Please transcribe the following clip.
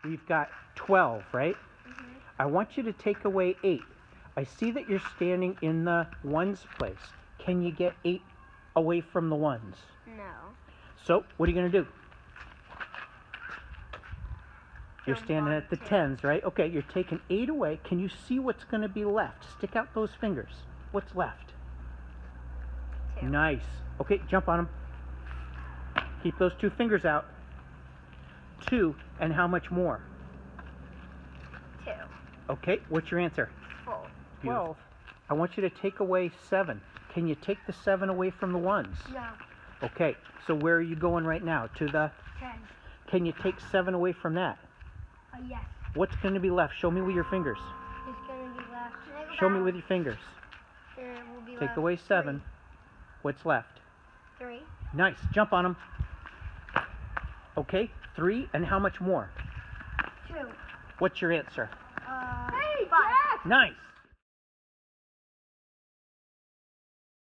we've got 12, right? Mm-hmm. I want you to take away 8. I see that you're standing in the ones place. Can you get 8 away from the ones? No. So, what are you going to do? You're Jump standing on at the 2. 10s, right? Okay, you're taking 8 away. Can you see what's going to be left? Stick out those fingers. What's left? 2. Nice. Okay, jump on them. Keep those 2 fingers out. 2, and how much more? 2. Okay, what's your answer? 4. 12. I want you to take away 7. Can you take the 7 away from the ones? No. Okay, so where are you going right now? To the... 10. Can you take 7 away from that? Yes. What's going to be left? Show me with your fingers. It's going to be left. Show me with your fingers. There will be Take left away 7. What's left? 3. Nice. Jump on them. Okay, 3, and how much more? 2. What's your answer? 5. Nice.